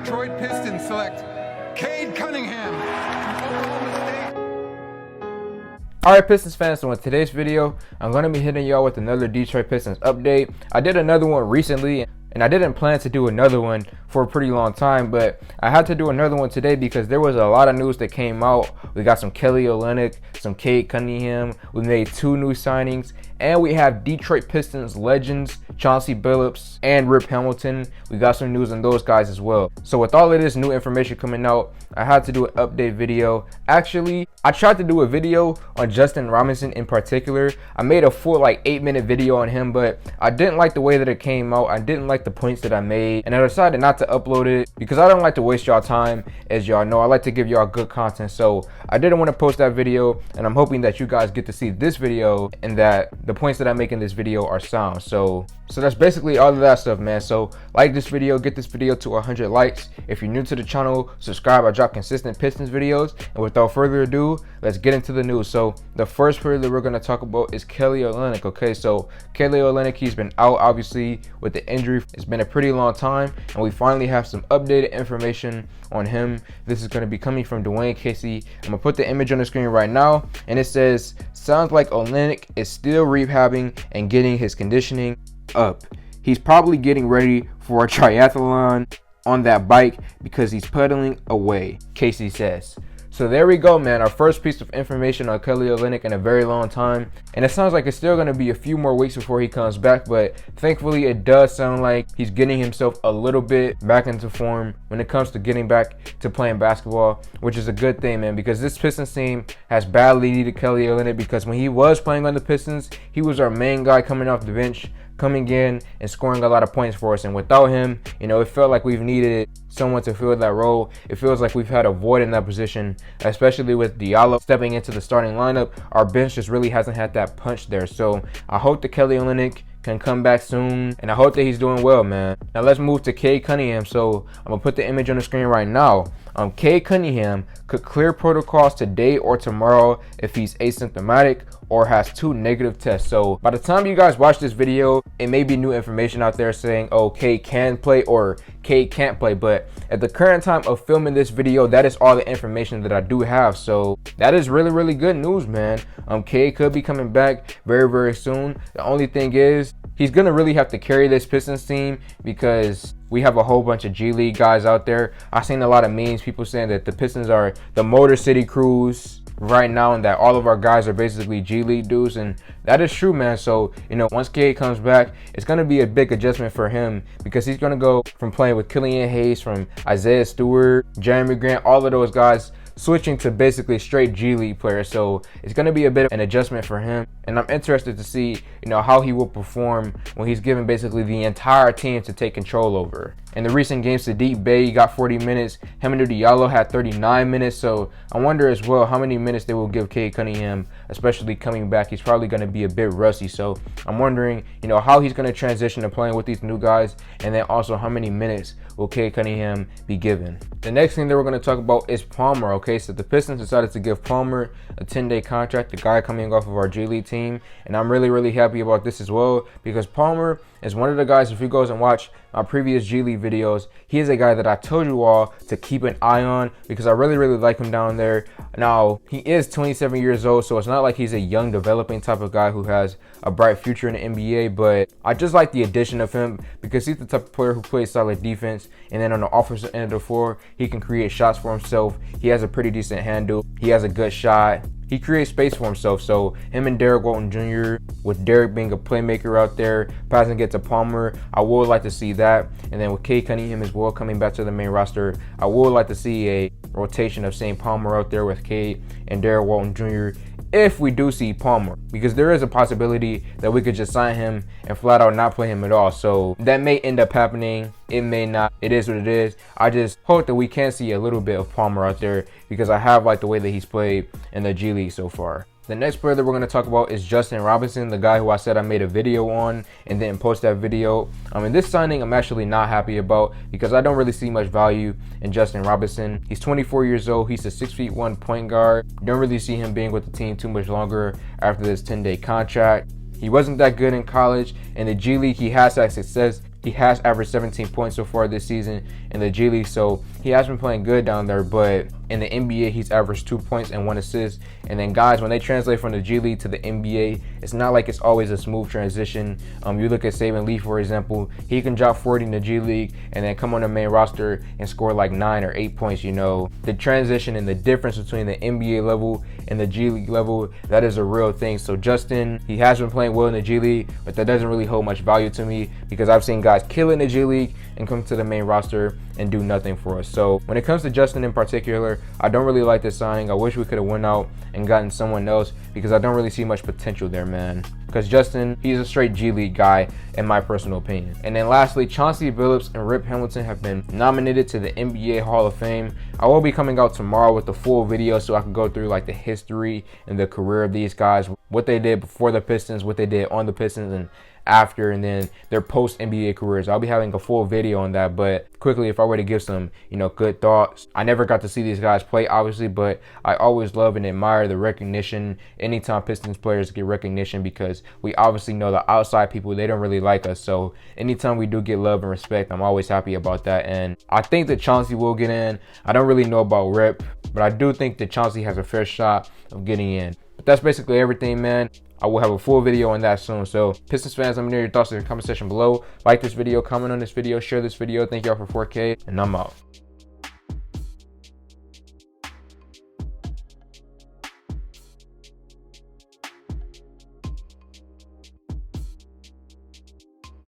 Detroit Pistons select Cunningham from Oklahoma State. Alright Pistons fans, so in today's video, I'm going to be hitting y'all with another Detroit Pistons update. I did another one recently, and I didn't plan to do another one for a pretty long time, but I had to do another one today because there was a lot of news that came out. We got some Kelly Olynyk, some Cunningham, we made 2 new signings, and we have Detroit Pistons legends Chauncey Phillips and Rip Hamilton. We got some news on those guys as well. So with all of this new information coming out, I had to do an update video. Actually, I tried to do a video on Justin Robinson in particular. I made a full 8-minute video on him, but I didn't like the way that it came out. I didn't like the points that I made, and I decided not to upload it because I don't like to waste y'all time. As y'all know, I like to give y'all good content, so I didn't want to post that video, and I'm hoping that you guys get to see this video and that the points that I make in this video are sound. So that's basically all of that stuff, man. So like this video, get this video to 100 likes. If you're new to the channel, subscribe. I drop consistent Pistons videos, and without further ado, let's get into the news. So the first player that we're going to talk about is Kelly Olynyk. Okay, so Kelly Olynyk, he's been out obviously with the injury. It's been a pretty long time, and we finally have some updated information on him. This is going to be coming from Dwayne Casey. I'm gonna put the image on the screen right now, and it says, sounds like Olynyk is still rehabbing and getting his conditioning up. He's probably getting ready for a triathlon on that bike because he's pedaling away, Casey says. So there we go, man. Our first piece of information on Kelly Olynyk in a very long time. And it sounds like it's still going to be a few more weeks before he comes back. But thankfully, it does sound like he's getting himself a little bit back into form when it comes to getting back to playing basketball, which is a good thing, man, because this Pistons team has badly needed Kelly Olynyk, because when he was playing on the Pistons, he was our main guy coming off the bench, coming in and scoring a lot of points for us. And without him, it felt like we've needed someone to fill that role. It feels like we've had a void in that position, especially with Diallo stepping into the starting lineup. Our bench just really hasn't had that punch there. So I hope that Kelly Olynyk can come back soon, and I hope that he's doing well, man. Now let's move to Cunningham. So I'm gonna put the image on the screen right now. Cunningham could clear protocols today or tomorrow if he's asymptomatic or has 2 negative tests. So by the time you guys watch this video, it may be new information out there saying, oh, K can play or K can't play. But at the current time of filming this video, that is all the information that I do have. So that is really, really good news, man. K could be coming back very, very soon. The only thing is, he's gonna really have to carry this Pistons team because we have a whole bunch of G League guys out there. I've seen a lot of memes, people saying that the Pistons are the Motor City Crews right now, and that all of our guys are basically G League dudes, and that is true, man. So once K comes back, it's going to be a big adjustment for him, because he's going to go from playing with Killian Hayes, from Isaiah Stewart, Jeremy Grant, all of those guys, switching to basically straight G League players. So it's going to be a bit of an adjustment for him, and I'm interested to see how he will perform when he's given basically the entire team to take control over. In the recent games, Sadiq Bey got 40 minutes. Hamidou Diallo had 39 minutes. So I wonder as well how many minutes they will give Cunningham, especially coming back. He's probably going to be a bit rusty. So I'm wondering, how he's going to transition to playing with these new guys, and then also how many minutes will Cunningham be given. The next thing that we're going to talk about is Palmer. Okay, so the Pistons decided to give Palmer a 10-day contract, the guy coming off of our G League team, and I'm really, really happy about this as well, because Palmer is one of the guys, if you guys and watch my previous G League videos, he is a guy that I told you all to keep an eye on, because I really, really like him down there. Now, he is 27 years old, so it's not like he's a young, developing type of guy who has a bright future in the NBA, but I just like the addition of him because he's the type of player who plays solid defense, and then on the offensive end of the floor, he can create shots for himself. He has a pretty decent handle. He has a good shot. He creates space for himself. So him and Derek Walton Jr., with Derek being a playmaker out there, passing it to Palmer, I would like to see that. And then with Cunningham as well coming back to the main roster, I would like to see a rotation of St. Palmer out there with K and Derek Walton Jr. if we do see Palmer, because there is a possibility that we could just sign him and flat out not play him at all. So that may end up happening. It may not. It is what it is. I just hope that we can see a little bit of Palmer out there, because I have liked the way that he's played in the G League so far. The next player that we're going to talk about is Justin Robinson, the guy who I said I made a video on and didn't post that video. In this signing, I'm actually not happy about, because I don't really see much value in Justin Robinson. He's 24 years old. He's a 6'1" point guard. Don't really see him being with the team too much longer after this 10-day contract. He wasn't that good in college. In the G League, he has had success He has averaged 17 points so far this season in the G League, so he has been playing good down there. But in the NBA, he's averaged 2 points and 1 assist. And then guys, when they translate from the G League to the NBA, it's not like it's always a smooth transition. You look at Saban Lee, for example, he can drop 40 in the G League and then come on the main roster and score like 9 or 8 points. The transition and the difference between the NBA level and the G League level, that is a real thing. So Justin, he has been playing well in the G League, but that doesn't really hold much value to me because I've seen guys kill in the G League and come to the main roster and do nothing for us. So when it comes to Justin in particular, I don't really like this signing. I wish we could have went out and gotten someone else because I don't really see much potential there, man. Because Justin, he's a straight G League guy in my personal opinion. And then lastly, Chauncey Phillips and Rip Hamilton have been nominated to the NBA Hall of Fame. I will be coming out tomorrow with the full video so I can go through like the history and the career of these guys, what they did before the Pistons, what they did on the Pistons, and after, and then their post NBA careers. I'll be having a full video on that. But quickly, if I were to give some good thoughts, I never got to see these guys play obviously, but I always love and admire the recognition anytime Pistons players get recognition, because we obviously know the outside people, they don't really like us. So anytime we do get love and respect, I'm always happy about that. And I think that Chauncey will get in. I don't really know about Rip, but I do think that Chauncey has a fair shot of getting in. But that's basically everything, man. I will have a full video on that soon. So Pistons fans, let me know your thoughts in the comment section below. Like this video, comment on this video, share this video. Thank y'all for 4K, and I'm out.